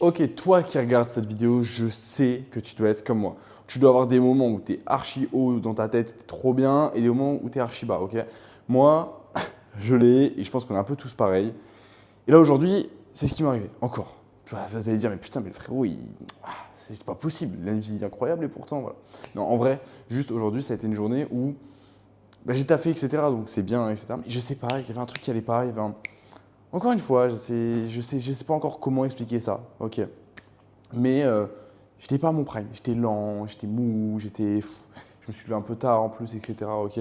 Ok, toi qui regardes cette vidéo, je sais que tu dois être comme moi. Tu dois avoir des moments où tu es archi haut dans ta tête, t'es trop bien, et des moments où tu es archi bas, ok? Moi, je l'ai, et je pense qu'on est un peu tous pareils. Et là, aujourd'hui, c'est ce qui m'est arrivé, encore. Tu vois, vous allez dire, mais putain, mais le frérot, c'est pas possible, il a une vie incroyable, et pourtant, voilà. Non, en vrai, juste aujourd'hui, ça a été une journée où j'ai taffé, etc., donc c'est bien, etc. Mais je sais pas, il y avait un truc qui allait pas, il y avait un... Encore une fois, je sais pas encore comment expliquer ça, ok? Mais j'étais pas à mon prime. J'étais lent, j'étais mou, je me suis levé un peu tard en plus, etc. Ok.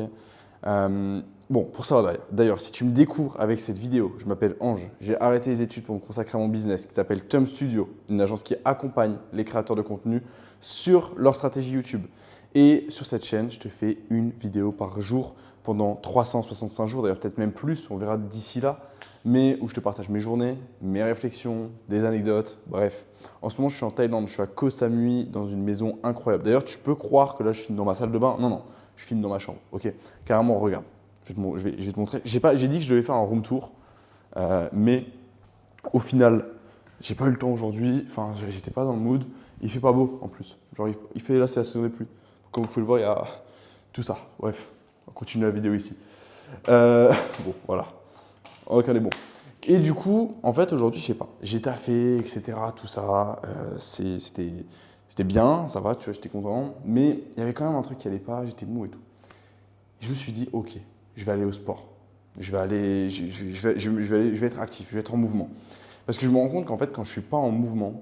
Bon, pour ça, d'ailleurs, si tu me découvres avec cette vidéo, je m'appelle Ange. J'ai arrêté les études pour me consacrer à mon business qui s'appelle Thumb Studio, une agence qui accompagne les créateurs de contenu sur leur stratégie YouTube. Et sur cette chaîne, je te fais une vidéo par jour pendant 365 jours, d'ailleurs peut-être même plus, on verra d'ici là, mais où je te partage mes journées, mes réflexions, des anecdotes, bref. En ce moment, je suis en Thaïlande, je suis à Koh Samui dans une maison incroyable. D'ailleurs, tu peux croire que là, je filme dans ma salle de bain. Non, non, je filme dans ma chambre, ok? Carrément, regarde, je vais te montrer. J'ai dit que je devais faire un room tour, mais au final, j'ai pas eu le temps aujourd'hui, enfin, j'étais pas dans le mood. Il fait pas beau en plus. Genre, il fait là, c'est la saison des pluies. Comme vous pouvez le voir, il y a tout ça. Bref, on continue la vidéo ici. Bon, voilà. Ok, on est bon. Et du coup, en fait, aujourd'hui, je sais pas, j'ai taffé, etc., tout ça, c'était bien, ça va, tu vois, j'étais content, mais il y avait quand même un truc qui allait pas, j'étais mou et tout. Et je me suis dit, ok, je vais aller au sport, je vais aller, je vais être actif, je vais être en mouvement. Parce que je me rends compte qu'en fait, quand je suis pas en mouvement,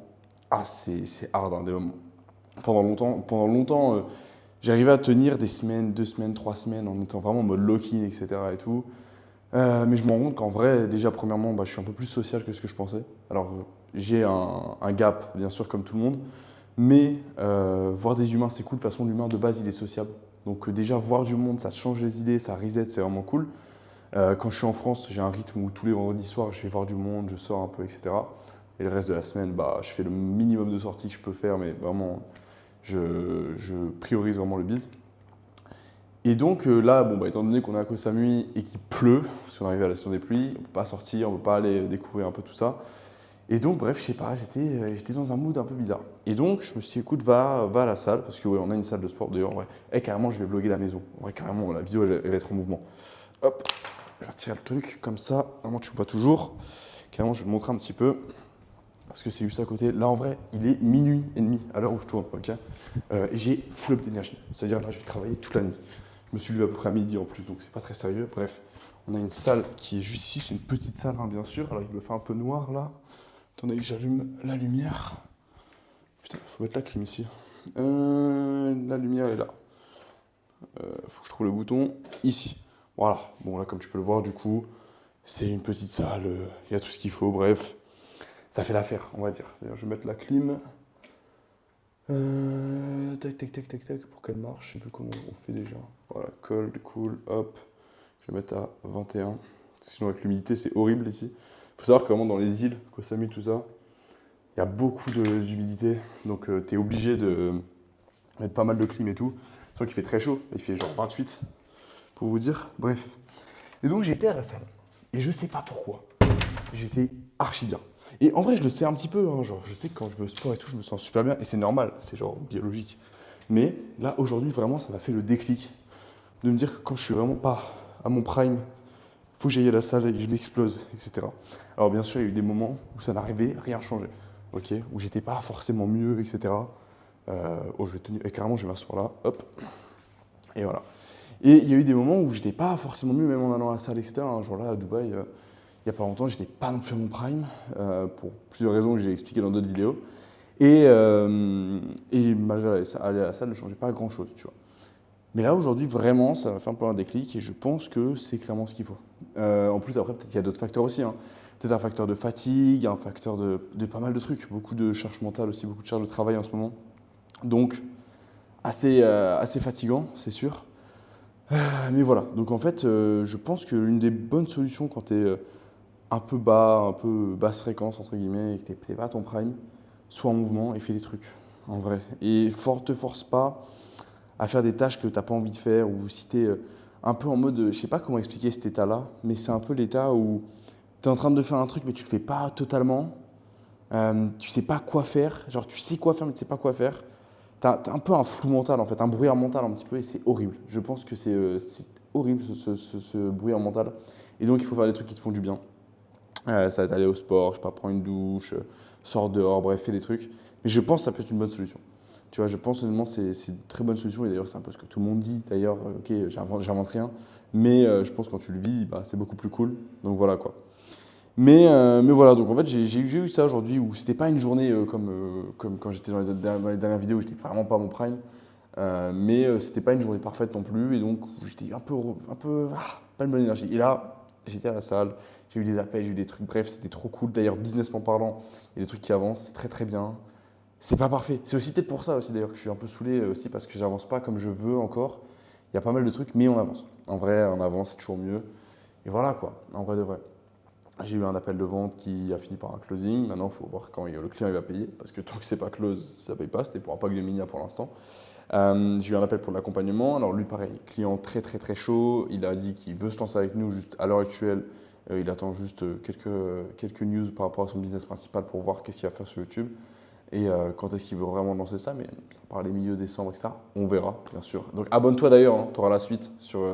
c'est hard, hein, des moments. Pendant longtemps, j'arrivais à tenir des semaines, 2 semaines, 3 semaines, en étant vraiment en mode lock-in, etc. et tout. Mais je me rends compte qu'en vrai, déjà, premièrement, je suis un peu plus social que ce que je pensais. Alors, j'ai un gap, bien sûr, comme tout le monde, mais voir des humains, c'est cool. De toute façon, l'humain, de base, il est sociable. Donc, déjà, voir du monde, ça change les idées, ça reset, c'est vraiment cool. Quand je suis en France, j'ai un rythme où tous les vendredis soirs, je vais voir du monde, je sors un peu, etc. Et le reste de la semaine, je fais le minimum de sorties que je peux faire, mais vraiment, je priorise vraiment le biz. Et donc là, étant donné qu'on est à Koh Samui et qu'il pleut, parce qu'on arrive à la saison des pluies, on ne peut pas sortir, on ne peut pas aller découvrir un peu tout ça. Et donc, bref, je sais pas, j'étais dans un mood un peu bizarre. Et donc, je me suis dit, écoute, va à la salle, parce que ouais, on a une salle de sport d'ailleurs. Ouais. Et carrément, je vais vlogger la maison. Ouais, carrément, la vidéo, elle va être en mouvement. Hop, je vais retirer le truc, comme ça, normalement, tu me vois toujours. Carrément, je vais te montrer un petit peu, parce que c'est juste à côté. Là, en vrai, il est minuit et demi à l'heure où je tourne, ok. Et j'ai full up d'énergie. C'est-à-dire, là, je vais travailler toute la nuit. Je me suis levé à peu près à midi en plus, donc c'est pas très sérieux. Bref, on a une salle qui est juste ici, c'est une petite salle, hein, bien sûr. Alors il me fait un peu noir là. Attendez que j'allume la lumière. Putain, faut mettre la clim ici. La lumière est là. Faut que je trouve le bouton ici. Voilà. Bon là, comme tu peux le voir, du coup, c'est une petite salle. Il y a tout ce qu'il faut. Bref, ça fait l'affaire, on va dire. D'ailleurs, je vais mettre la clim. Tac, tac, tac, tac, tac, pour qu'elle marche. Je sais plus comment on fait déjà. Voilà, cold, cool, hop. Je vais mettre à 21. Sinon, avec l'humidité, c'est horrible ici. Il faut savoir que vraiment dans les îles, Koh Samui, tout ça, il y a beaucoup d'humidité. Donc, tu es obligé de mettre pas mal de clim et tout. Sauf qu'il fait très chaud. Il fait genre 28, pour vous dire. Bref. Et donc, j'étais à la salle. Et je sais pas pourquoi. J'étais archi bien. Et en vrai, je le sais un petit peu. Hein, genre, je sais que quand je vais au sport et tout, je me sens super bien. Et c'est normal. C'est genre biologique. Mais là, aujourd'hui, vraiment, ça m'a fait le déclic de me dire que quand je suis vraiment pas à mon prime, il faut que j'aille à la salle et que je m'explose, etc. Alors bien sûr, il y a eu des moments où ça n'arrivait, rien changé, ok, où j'étais pas forcément mieux, etc. Je vais tenir, et carrément, je vais m'asseoir là, hop, et voilà. Et il y a eu des moments où j'étais pas forcément mieux, même en allant à la salle, etc. Un jour là, à Dubaï, il y a pas longtemps, j'étais pas non plus à mon prime, pour plusieurs raisons que j'ai expliquées dans d'autres vidéos. Et malgré aller à la salle ne changeait pas grand-chose, tu vois. Mais là, aujourd'hui, vraiment, ça m'a fait un peu un déclic et je pense que c'est clairement ce qu'il faut. En plus, après, peut-être qu'il y a d'autres facteurs aussi. Hein. Peut-être un facteur de fatigue, un facteur de pas mal de trucs. Beaucoup de charge mentale aussi, beaucoup de charge de travail en ce moment. Donc, assez fatigant, c'est sûr. Mais voilà. Donc, en fait, je pense que l'une des bonnes solutions quand tu es un peu bas, un peu basse fréquence, entre guillemets, et que tu n'es pas à ton prime, sois en mouvement et fais des trucs, en vrai. Et te force pas à faire des tâches que tu n'as pas envie de faire, ou si tu es un peu en mode, je sais pas comment expliquer cet état-là, mais c'est un peu l'état où tu es en train de faire un truc mais tu le fais pas totalement, Tu sais pas quoi faire. Genre, tu sais quoi faire, mais tu sais pas quoi faire. T'as un peu un flou mental, en fait, un brouillard mental un petit peu, et c'est horrible. Je pense que c'est horrible, ce brouillard mental. Et donc, il faut faire des trucs qui te font du bien. Ça va être aller au sport, je sais pas, prendre une douche, sors dehors, bref, fais des trucs. Mais je pense que ça peut être une bonne solution. Tu vois, je pense honnêtement c'est une très bonne solution. Et d'ailleurs, c'est un peu ce que tout le monde dit. D'ailleurs, ok, j'invente rien. Mais je pense que quand tu le vis, bah, c'est beaucoup plus cool. Donc voilà quoi. Mais voilà, donc en fait, j'ai eu ça aujourd'hui où c'était pas une journée comme quand j'étais dans les dernières vidéos où j'étais vraiment pas à mon prime. Mais c'était pas une journée parfaite non plus. Et donc, j'étais pas une bonne énergie. Et là, j'étais à la salle, j'ai eu des appels, j'ai eu des trucs. Bref, c'était trop cool. D'ailleurs, businessment parlant, il y a des trucs qui avancent, c'est très très bien. C'est pas parfait. C'est aussi peut-être pour ça aussi d'ailleurs que je suis un peu saoulé aussi parce que j'avance pas comme je veux encore. Il y a pas mal de trucs, mais on avance. En vrai, on avance, c'est toujours mieux. Et voilà quoi, en vrai de vrai. J'ai eu un appel de vente qui a fini par un closing. Maintenant, il faut voir quand le client il va payer. Parce que tant que c'est pas close, ça paye pas. C'était pour un pack de Minia pour l'instant. J'ai eu un appel pour l'accompagnement. Alors lui, pareil, client très très très chaud. Il a dit qu'il veut se lancer avec nous juste à l'heure actuelle. Il attend juste quelques news par rapport à son business principal pour voir qu'est-ce qu'il va faire sur YouTube. Et quand est-ce qu'il veut vraiment lancer ça. Mais ça part les milieux décembre, etc. On verra, bien sûr. Donc abonne-toi d'ailleurs, hein, tu auras la suite sur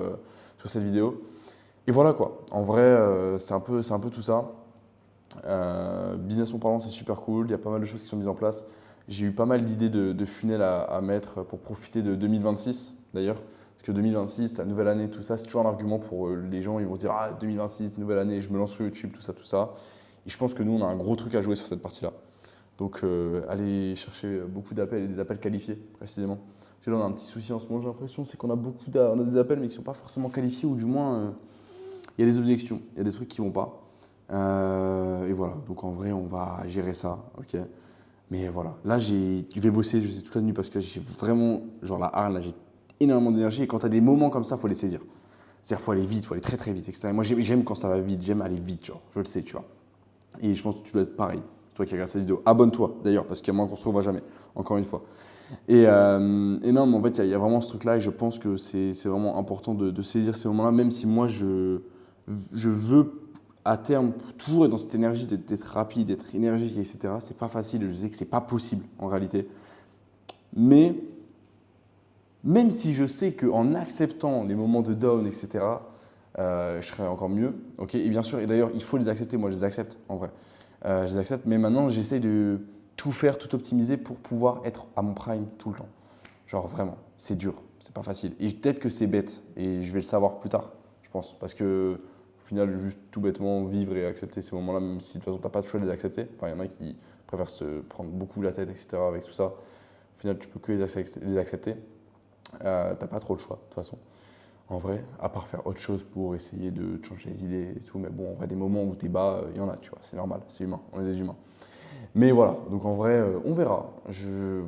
cette vidéo. Et voilà quoi. En vrai, c'est un peu tout ça. Businessment parlant, c'est super cool. Il y a pas mal de choses qui sont mises en place. J'ai eu pas mal d'idées de funnels à mettre pour profiter de 2026 d'ailleurs. Parce que 2026, la nouvelle année, tout ça, c'est toujours un argument pour les gens. Ils vont se dire ah 2026, nouvelle année, je me lance sur YouTube, tout ça, tout ça. Et je pense que nous, on a un gros truc à jouer sur cette partie-là. Donc, allez chercher beaucoup d'appels et des appels qualifiés précisément. Parce que là, on a un petit souci en ce moment, j'ai l'impression, c'est qu'on a on a des appels mais qui ne sont pas forcément qualifiés ou du moins il y a des objections, il y a des trucs qui ne vont pas. Et voilà, donc en vrai, on va gérer ça, ok. Mais voilà, là, je vais bosser, je sais, toute la nuit parce que j'ai vraiment, genre la harne, là, j'ai énormément d'énergie. Et quand tu as des moments comme ça, il faut les saisir. C'est-à-dire, il faut aller vite, il faut aller très très vite, etc. Et moi, j'aime quand ça va vite, j'aime aller vite, genre, je le sais, tu vois. Et je pense que tu dois être pareil, toi qui regardes cette vidéo. Abonne-toi d'ailleurs, parce qu'il y a moins qu'on se revoit jamais, encore une fois. Et non, mais en fait, il y a vraiment ce truc-là et je pense que c'est vraiment important de saisir ces moments-là, même si moi, je veux à terme toujours être dans cette énergie d'être rapide, d'être énergique, etc. C'est pas facile, je sais que c'est pas possible en réalité. Mais même si je sais qu'en acceptant les moments de down, etc., je serai encore mieux. Ok. Et bien sûr, et d'ailleurs, il faut les accepter. Moi, je les accepte en vrai. Je les accepte, mais maintenant, j'essaye de tout faire, tout optimiser pour pouvoir être à mon prime tout le temps. Genre vraiment, c'est dur, c'est pas facile. Et peut-être que c'est bête, et je vais le savoir plus tard, je pense. Parce que au final, juste tout bêtement vivre et accepter ces moments-là, même si de toute façon, tu n'as pas le choix de les accepter. Enfin, il y en a qui préfèrent se prendre beaucoup la tête, etc. avec tout ça. Au final, tu peux que les accepter. T'as pas trop le choix, de toute façon. En vrai, à part faire autre chose pour essayer de te changer les idées et tout. Mais bon, en vrai, des moments où t'es bas, il y en a, tu vois. C'est normal, c'est humain, on est des humains. Mais voilà, donc en vrai, on verra.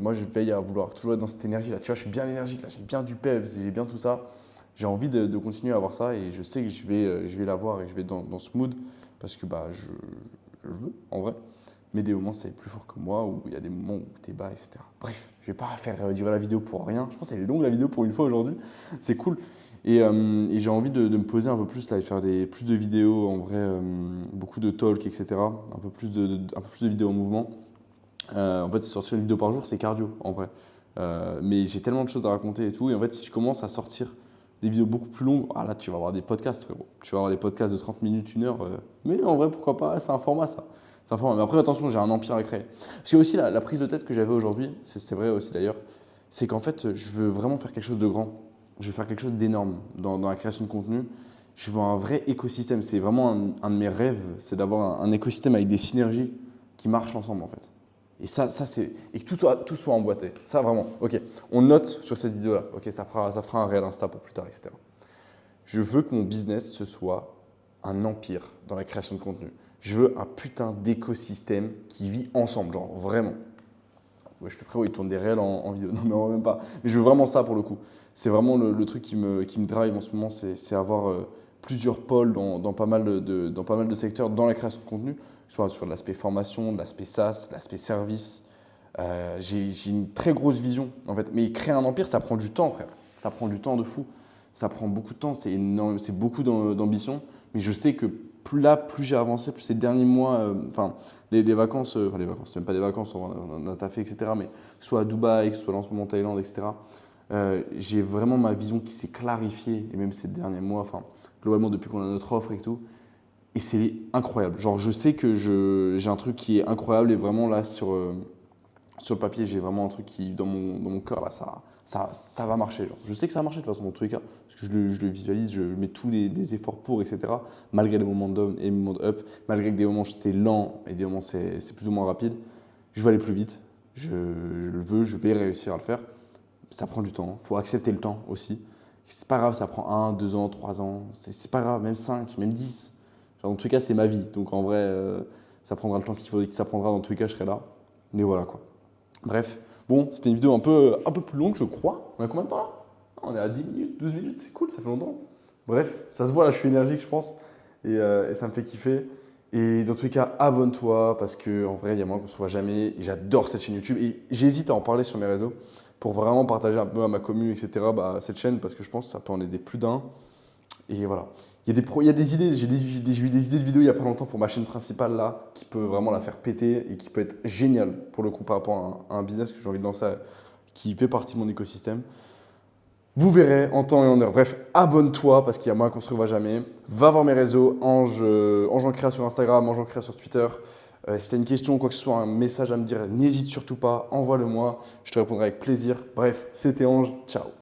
Moi, je veille à vouloir toujours être dans cette énergie-là. Tu vois, je suis bien énergique, là, j'ai bien du peps, j'ai bien tout ça. J'ai envie de continuer à avoir ça et je sais que je vais l'avoir et je vais être dans ce mood parce que bah, je le veux, en vrai. Mais des moments, c'est plus fort que moi, où il y a des moments où t'es bas, etc. Bref, je vais pas faire durer la vidéo pour rien. Je pense qu'elle est longue, la vidéo, pour une fois aujourd'hui. C'est cool. Et j'ai envie de me poser un peu plus, là, et faire plus de vidéos, en vrai, beaucoup de talk, etc. Un peu plus de vidéos en mouvement. En fait, c'est sortir une vidéo par jour, c'est cardio, en vrai. Mais j'ai tellement de choses à raconter et tout. Et en fait, si je commence à sortir des vidéos beaucoup plus longues, ah là, tu vas avoir des podcasts, frérot. Tu vas avoir des podcasts de 30 minutes, 1 heure. Mais en vrai, pourquoi pas, c'est un format, ça. C'est un format. Mais après, attention, j'ai un empire à créer. Parce que aussi, la prise de tête que j'avais aujourd'hui, c'est vrai aussi d'ailleurs, c'est qu'en fait, je veux vraiment faire quelque chose de grand. Je veux faire quelque chose d'énorme dans la création de contenu. Je veux un vrai écosystème. C'est vraiment un de mes rêves, c'est d'avoir un écosystème avec des synergies qui marchent ensemble, en fait. Et ça c'est. Et que tout soit emboîté. Ça, vraiment. Ok, on note sur cette vidéo-là. Ok, ça fera un réel Insta pour plus tard, etc. Je veux que mon business, ce soit un empire dans la création de contenu. Je veux un putain d'écosystème qui vit ensemble, genre vraiment. Ouais, je le ferai, il tourne des réels en vidéo. Non, mais en même pas. Mais je veux vraiment ça pour le coup. C'est vraiment le truc qui me drive en ce moment, c'est avoir plusieurs pôles dans pas mal de secteurs dans la création de contenu, soit sur l'aspect formation, l'aspect SaaS, l'aspect service. J'ai une très grosse vision en fait. Mais créer un empire, ça prend du temps, frère. Ça prend du temps de fou. Ça prend beaucoup de temps, c'est beaucoup d'ambition. Mais je sais que plus j'ai avancé, plus ces derniers mois, enfin, les vacances, enfin les vacances, c'est même pas des vacances, on a taffé, etc. Mais que ce soit à Dubaï, que ce soit là en ce moment en Thaïlande, etc. J'ai vraiment ma vision qui s'est clarifiée, et même ces derniers mois, enfin, globalement depuis qu'on a notre offre et tout. Et c'est incroyable. Genre, je sais que j'ai un truc qui est incroyable et vraiment là, sur le papier, j'ai vraiment un truc qui, dans mon cœur, là, ça va marcher. Genre. Je sais que ça va marcher de toute façon, dans tous les cas, parce que je le visualise, je mets tous les efforts pour, etc. Malgré les moments de down et les moments de up, malgré que des moments c'est lent et des moments c'est plus ou moins rapide, je veux aller plus vite. Je le veux, je vais réussir à le faire. Ça prend du temps, il faut accepter le temps aussi. C'est pas grave, ça prend 1, 2 ans, 3 ans, c'est pas grave, même 5, même 10. Genre, dans tous les cas, c'est ma vie, donc en vrai, ça prendra le temps qu'il faut que ça prendra, dans tous les cas, je serai là. Mais voilà quoi. Bref, bon, c'était une vidéo un peu plus longue, je crois. On a combien de temps là? On est à 10 minutes, 12 minutes, c'est cool, ça fait longtemps. Bref, ça se voit là, je suis énergique, je pense, et ça me fait kiffer. Et dans tous les cas, abonne-toi parce qu'en vrai, il y a moyen qu'on se voit jamais. Et j'adore cette chaîne YouTube et j'hésite à en parler sur mes réseaux pour vraiment partager un peu à ma commune, etc. Cette chaîne parce que je pense que ça peut en aider plus d'un. Et voilà. Il y a des idées, j'ai eu des idées de vidéos il n'y a pas longtemps pour ma chaîne principale là, qui peut vraiment la faire péter et qui peut être génial pour le coup par rapport à un business que j'ai envie de lancer qui fait partie de mon écosystème. Vous verrez en temps et en heure. Bref, abonne-toi parce qu'il y a moyen qu'on se revoit jamais. Va voir mes réseaux, Ange en créa sur Instagram, Ange en créa sur Twitter. Si tu as une question ou quoi que ce soit, un message à me dire, n'hésite surtout pas, envoie-le-moi. Je te répondrai avec plaisir. Bref, c'était Ange. Ciao.